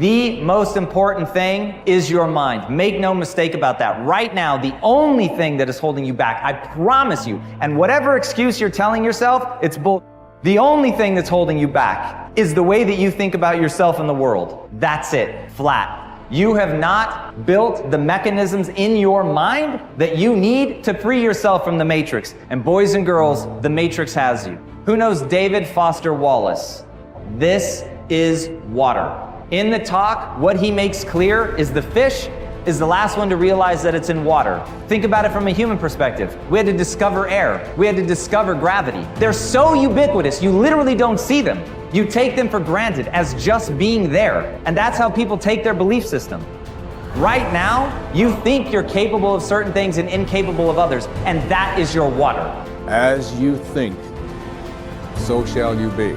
The most important thing is your mind. Make no mistake about that. Right now, the only thing that is holding you back, I promise you, and whatever excuse you're telling yourself, it's bull. The only thing that's holding you back is the way that you think about yourself in the world. That's it, flat. You have not built the mechanisms in your mind that you need to free yourself from the matrix. And boys and girls, the matrix has you. Who knows David Foster Wallace? This is water. In the talk, what he makes clear is the fish is the last one to realize that it's in water. Think about it from a human perspective. We had to discover air. We had to discover gravity. They're so ubiquitous, you literally don't see them. You take them for granted as just being there. And that's how people take their belief system. Right now, you think you're capable of certain things and incapable of others, and that is your water. As you think, so shall you be.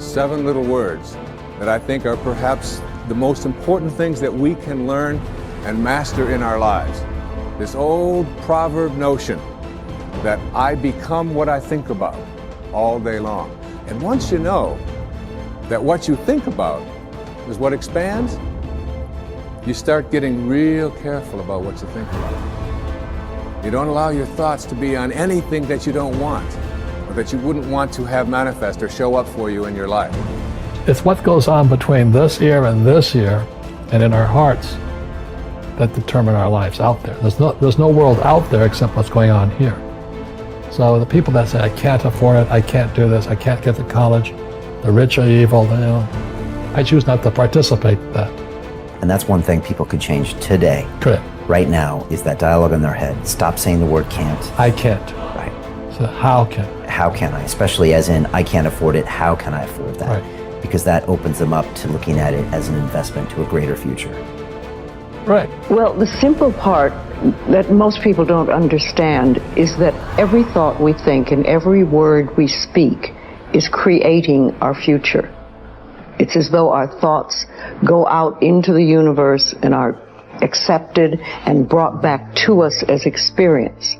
7 little words that I think are perhaps the most important things that we can learn and master in our lives. This old proverb notion that I become what I think about all day long. And once you know that what you think about is what expands, you start getting real careful about what you think about. You don't allow your thoughts to be on anything that you don't want, or that you wouldn't want to have manifest or show up for you in your life. It's what goes on between this ear and this ear and in our hearts that determine our lives out there. There's no world out there except what's going on here. So the people that say, I can't afford it, I can't do this, I can't get to college, the rich are evil, I choose not to participate in that. And that's one thing people could change today. Correct. Right now is that dialogue in their head. Stop saying the word can't. I can't. Right. So how can? How can I? Especially as in, I can't afford it, how can I afford that? Right. Because that opens them up to looking at it as an investment to a greater future. Right. Well, the simple part that most people don't understand is that every thought we think and every word we speak is creating our future. It's as though our thoughts go out into the universe and are accepted and brought back to us as experience.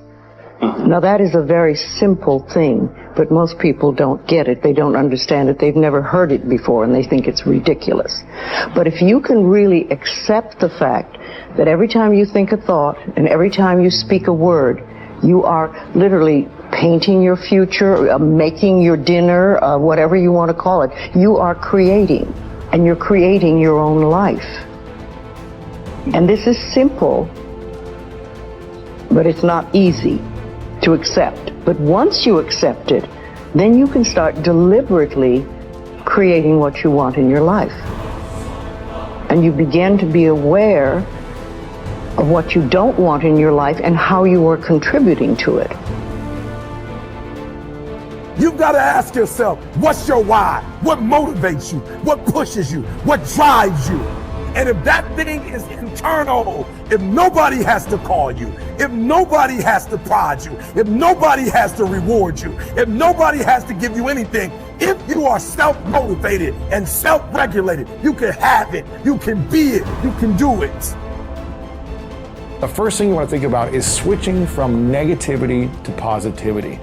Now that is a very simple thing, but most people don't get it. They don't understand it. They've never heard it before and they think it's ridiculous. But if you can really accept the fact that every time you think a thought and every time you speak a word, you are literally painting your future, making your dinner, whatever you want to call it. You are creating, and you're creating your own life. And this is simple, but it's not easy to accept. But once you accept it, then you can start deliberately creating what you want in your life. And you begin to be aware of what you don't want in your life and how you are contributing to it. You've got to ask yourself, what's your why? What motivates you? What pushes you? What drives you? And if that thing is internal, if nobody has to call you, if nobody has to prod you, if nobody has to reward you, if nobody has to give you anything, if you are self-motivated and self-regulated, you can have it, you can be it, you can do it. The first thing you want to think about is switching from negativity to positivity.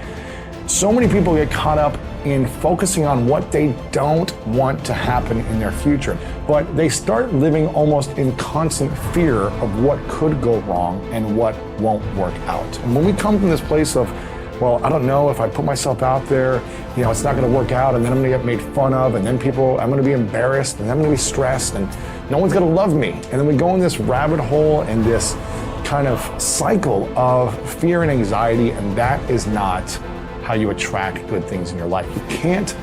So many people get caught up in focusing on what they don't want to happen in their future, but they start living almost in constant fear of what could go wrong and what won't work out. And when we come from this place of, well, I don't know if I put myself out there, it's not going to work out, and then I'm going to get made fun of, and then I'm going to be embarrassed, and I'm going to be stressed, and no one's going to love me. And then we go in this rabbit hole and this kind of cycle of fear and anxiety, and that is not how you attract good things in your life. You can't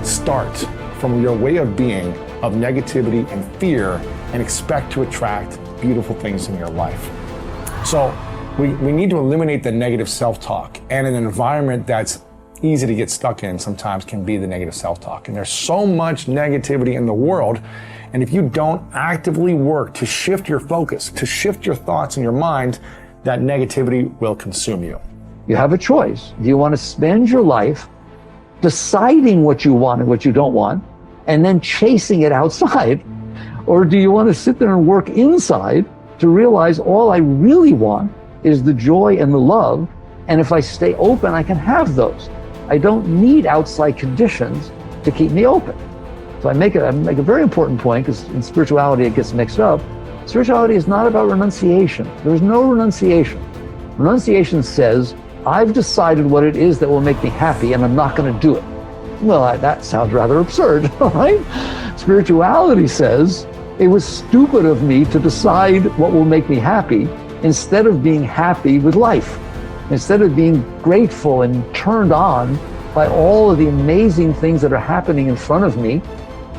start from your way of being of negativity and fear and expect to attract beautiful things in your life. So we need to eliminate the negative self-talk, and an environment that's easy to get stuck in sometimes can be the negative self-talk. And there's so much negativity in the world, and if you don't actively work to shift your focus, to shift your thoughts in your mind, that negativity will consume you. You have a choice. Do you want to spend your life deciding what you want and what you don't want, and then chasing it outside? Or do you want to sit there and work inside to realize all I really want is the joy and the love, and if I stay open, I can have those. I don't need outside conditions to keep me open. So I make a very important point, because in spirituality it gets mixed up. Spirituality is not about renunciation. There's no renunciation. Renunciation says, I've decided what it is that will make me happy and I'm not going to do it. Well, that sounds rather absurd, right? Spirituality says, it was stupid of me to decide what will make me happy instead of being happy with life, instead of being grateful and turned on by all of the amazing things that are happening in front of me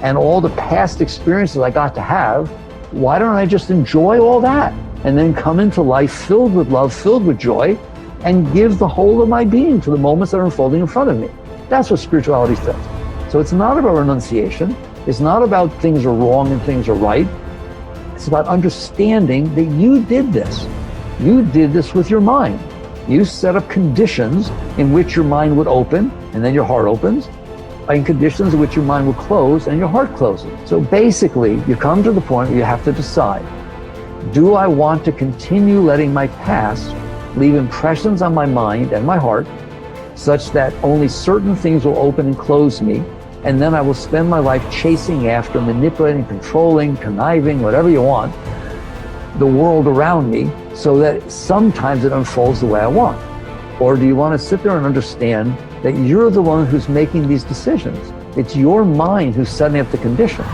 and all the past experiences I got to have. Why don't I just enjoy all that and then come into life filled with love, filled with joy, and give the whole of my being to the moments that are unfolding in front of me? That's what spirituality says. So it's not about renunciation. It's not about things are wrong and things are right. It's about understanding that you did this. You did this with your mind. You set up conditions in which your mind would open and then your heart opens, and conditions in which your mind will close and your heart closes. So basically, you come to the point where you have to decide, do I want to continue letting my past leave impressions on my mind and my heart such that only certain things will open and close me, and then I will spend my life chasing after, manipulating, controlling, conniving, whatever you want, the world around me so that sometimes it unfolds the way I want? Or do you want to sit there and understand that you're the one who's making these decisions? It's your mind who's setting up the conditions.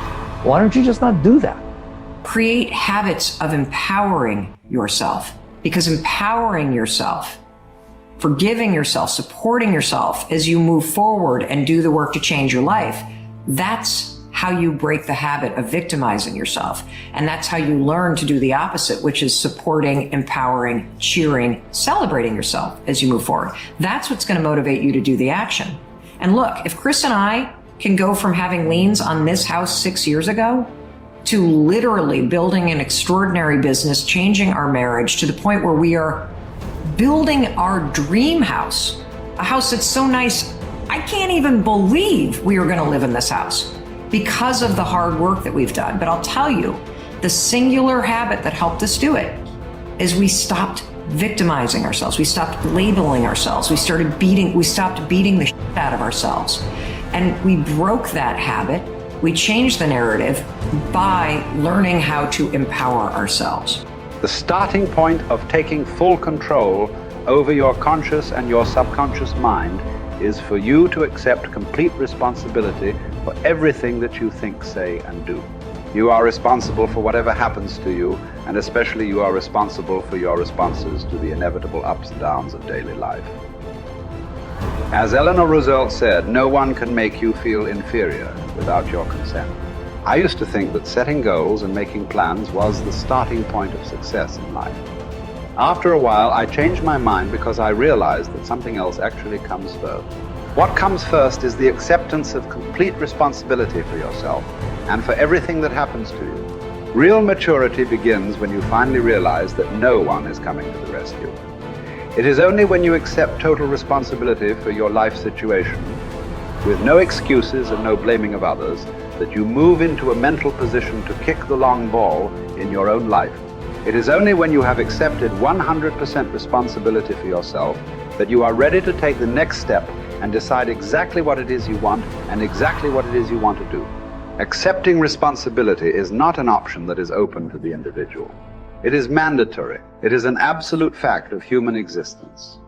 Why don't you just not do that? Create habits of empowering yourself, because empowering yourself, forgiving yourself, supporting yourself as you move forward and do the work to change your life, that's how you break the habit of victimizing yourself. And that's how you learn to do the opposite, which is supporting, empowering, cheering, celebrating yourself as you move forward. That's what's going to motivate you to do the action. And look, if Chris and I can go from having liens on this house 6 years ago to literally building an extraordinary business, changing our marriage to the point where we are building our dream house, a house that's so nice, I can't even believe we are going to live in this house because of the hard work that we've done. But I'll tell you, the singular habit that helped us do it is we stopped victimizing ourselves. We stopped labeling ourselves. We stopped beating the shit out of ourselves. And we broke that habit. We changed the narrative by learning how to empower ourselves. The starting point of taking full control over your conscious and your subconscious mind is for you to accept complete responsibility for everything that you think, say, and do. You are responsible for whatever happens to you, and especially you are responsible for your responses to the inevitable ups and downs of daily life. As Eleanor Roosevelt said, no one can make you feel inferior without your consent. I used to think that setting goals and making plans was the starting point of success in life. After a while, I changed my mind because I realized that something else actually comes first. What comes first is the acceptance of complete responsibility for yourself and for everything that happens to you. Real maturity begins when you finally realize that no one is coming to the rescue. It is only when you accept total responsibility for your life situation, with no excuses and no blaming of others, that you move into a mental position to kick the long ball in your own life. It is only when you have accepted 100% responsibility for yourself that you are ready to take the next step and decide exactly what it is you want and exactly what it is you want to do. Accepting responsibility is not an option that is open to the individual. It is mandatory. It is an absolute fact of human existence.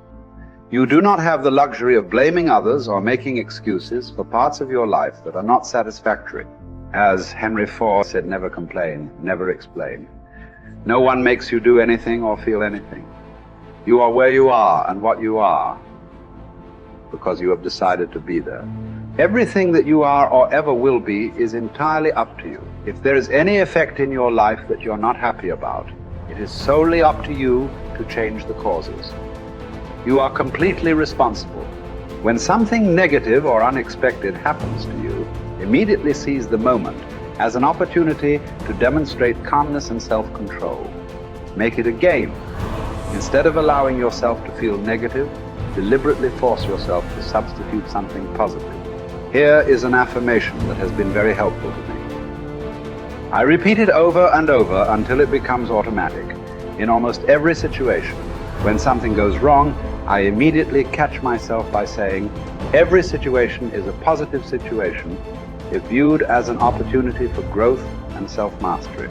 You do not have the luxury of blaming others or making excuses for parts of your life that are not satisfactory. As Henry Ford said, never complain, never explain. No one makes you do anything or feel anything. You are where you are and what you are because you have decided to be there. Everything that you are or ever will be is entirely up to you. If there is any effect in your life that you're not happy about, it is solely up to you to change the causes. You are completely responsible. When something negative or unexpected happens to you, immediately seize the moment as an opportunity to demonstrate calmness and self-control. Make it a game. Instead of allowing yourself to feel negative, deliberately force yourself to substitute something positive. Here is an affirmation that has been very helpful to me. I repeat it over and over until it becomes automatic. In almost every situation, when something goes wrong, I immediately catch myself by saying, every situation is a positive situation, if viewed as an opportunity for growth and self-mastery.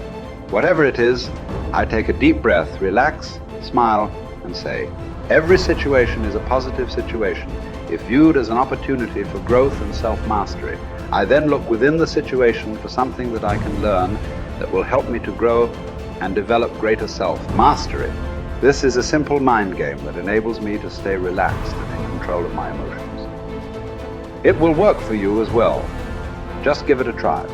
Whatever it is, I take a deep breath, relax, smile, and say, every situation is a positive situation if viewed as an opportunity for growth and self-mastery. I then look within the situation for something that I can learn that will help me to grow and develop greater self-mastery. This is a simple mind game that enables me to stay relaxed and in control of my emotions. It will work for you as well. Just give it a try.